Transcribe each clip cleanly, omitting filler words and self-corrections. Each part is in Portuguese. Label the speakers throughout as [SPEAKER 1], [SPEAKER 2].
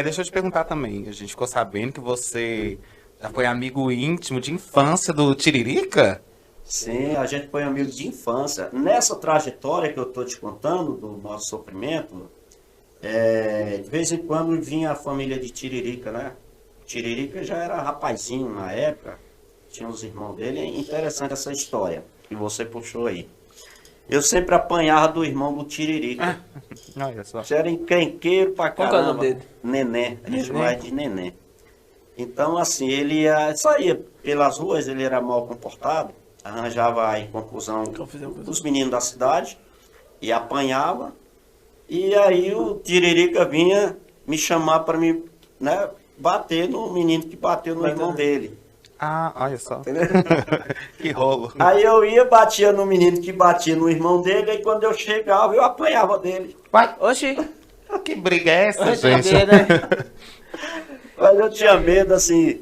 [SPEAKER 1] Deixa eu te perguntar também. A gente ficou sabendo que você já foi amigo íntimo de infância do Tiririca?
[SPEAKER 2] Sim, a gente foi amigo de infância. Nessa trajetória que eu estou te contando, do nosso sofrimento, de vez em quando vinha a família de Tiririca, né? Tiririca já era rapazinho na época, tinha os irmãos dele. É interessante essa história que você puxou aí. Eu sempre apanhava do irmão do Tiririca.
[SPEAKER 1] Olha só.
[SPEAKER 2] Você era encrenqueiro pra
[SPEAKER 3] Qual que é o nome
[SPEAKER 2] caramba.
[SPEAKER 3] dele?
[SPEAKER 2] Neném, a gente chamava
[SPEAKER 3] Neném?
[SPEAKER 2] de Neném. Então, assim, saía pelas ruas, ele era mal comportado, arranjava aí confusão
[SPEAKER 3] Confusão.
[SPEAKER 2] com os meninos da cidade e apanhava. E aí o Tiririca vinha me chamar para me, né, bater no menino que bateu no irmão dele.
[SPEAKER 1] Ah, olha só. Que rolo.
[SPEAKER 2] Aí eu ia, batia no menino que batia no irmão dele, e quando eu chegava, eu apanhava dele.
[SPEAKER 1] Vai,
[SPEAKER 3] Oxi,
[SPEAKER 1] que briga é essa,
[SPEAKER 3] oxi,
[SPEAKER 1] gente?
[SPEAKER 3] né?
[SPEAKER 2] Mas eu tinha medo, assim,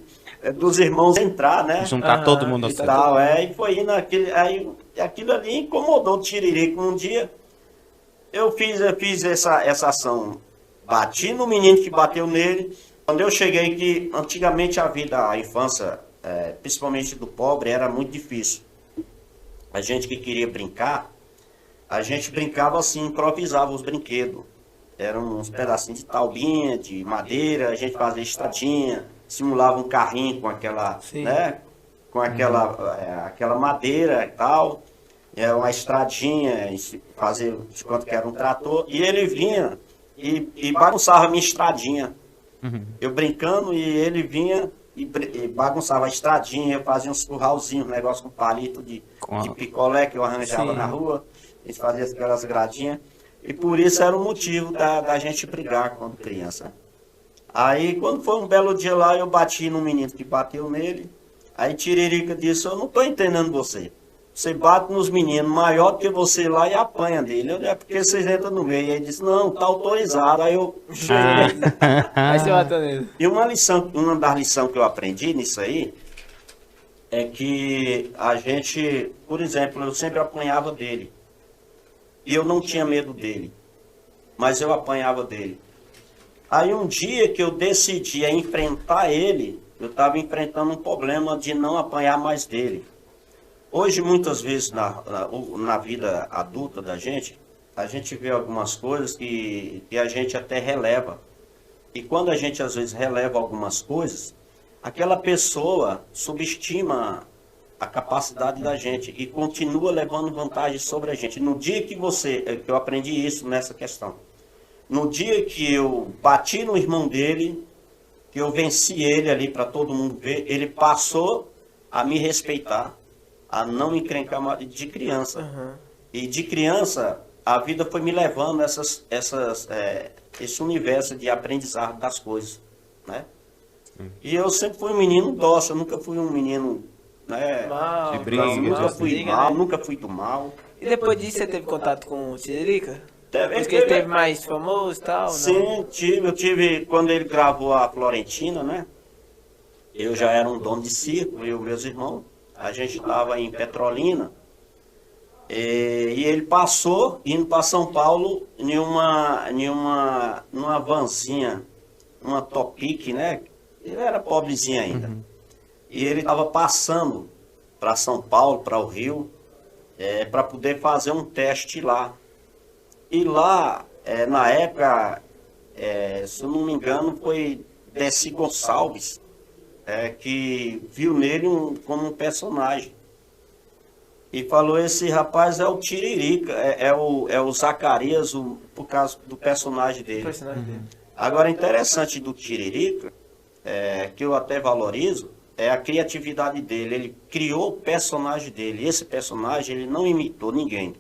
[SPEAKER 2] dos irmãos entrar, né?
[SPEAKER 1] Juntar todo mundo
[SPEAKER 2] E
[SPEAKER 1] assim.
[SPEAKER 2] tal, e foi indo aí aquilo ali incomodou o Tiririca. Um dia eu fiz essa ação, bati no menino que bateu nele. Quando eu cheguei que antigamente a infância, principalmente do pobre, era muito difícil. A gente que queria brincar, a gente brincava assim, improvisava os brinquedos. Eram uns pedacinhos de taubinha, de madeira, a gente fazia estradinha, simulava um carrinho com aquela,
[SPEAKER 3] Sim.
[SPEAKER 2] né? Com aquela madeira e tal. Uma estradinha, fazia de conta que era um trator. E ele vinha e bagunçava a minha estradinha. Eu brincando e ele vinha e bagunçava a estradinha, fazia uns curralzinhos, um negócio com palito de picolé que eu arranjava
[SPEAKER 3] Sim.
[SPEAKER 2] na rua. A gente fazia aquelas gradinhas. E por isso era o motivo da gente brigar quando criança. Aí quando foi um belo dia lá, eu bati no menino que bateu nele. Aí Tiririca disse, eu não estou entendendo você. Você bate nos meninos maior do que você lá e apanha dele. É porque vocês entram no meio. Aí ele disse, não, tá autorizado. Aí eu cheguei.
[SPEAKER 3] Aí você mata nele.
[SPEAKER 2] E uma das lições que eu aprendi nisso aí é que a gente, por exemplo, eu sempre apanhava dele. E eu não tinha medo dele. Mas eu apanhava dele. Aí um dia que eu decidi enfrentar ele, eu estava enfrentando um problema de não apanhar mais dele. Hoje, muitas vezes, na vida adulta da gente, a gente vê algumas coisas que a gente até releva. E quando a gente, às vezes, releva algumas coisas, aquela pessoa subestima a capacidade da gente e continua levando vantagem sobre a gente. No dia que eu aprendi isso nessa questão. No dia que eu bati no irmão dele, que eu venci ele ali para todo mundo ver, ele passou a me respeitar, a não me encrencar mais de criança.
[SPEAKER 3] Uhum.
[SPEAKER 2] E de criança, a vida foi me levando esse universo de aprendizado das coisas, né? E eu sempre fui um menino dócil, eu nunca fui um menino, né,
[SPEAKER 3] Mal,
[SPEAKER 1] de briga,
[SPEAKER 2] nunca
[SPEAKER 1] de
[SPEAKER 2] fui
[SPEAKER 3] briga,
[SPEAKER 2] mal,
[SPEAKER 3] né?
[SPEAKER 2] nunca fui do mal.
[SPEAKER 3] E depois disso você teve contato com o Tiririca?
[SPEAKER 2] Teve-
[SPEAKER 3] Porque ele teve mais famoso e tal, não?
[SPEAKER 2] Sim, eu tive, quando ele gravou a Florentina, né? Eu já era um dono de circo, eu e meus irmãos. A gente estava em Petrolina. E ele passou, indo para São Paulo, numa vanzinha, uma Topic, né? Ele era pobrezinho ainda. E ele estava passando para São Paulo, para o Rio, para poder fazer um teste lá. E lá, na época, se eu não me engano, foi Desi Gonçalves, que viu nele como um personagem. E falou, esse rapaz é o Tiririca, é o Zacarias, por causa do personagem
[SPEAKER 3] O
[SPEAKER 2] dele.
[SPEAKER 3] personagem dele.
[SPEAKER 2] Agora, interessante do Tiririca, que eu até valorizo, é a criatividade dele. Ele criou o personagem dele. Esse personagem, ele não imitou ninguém.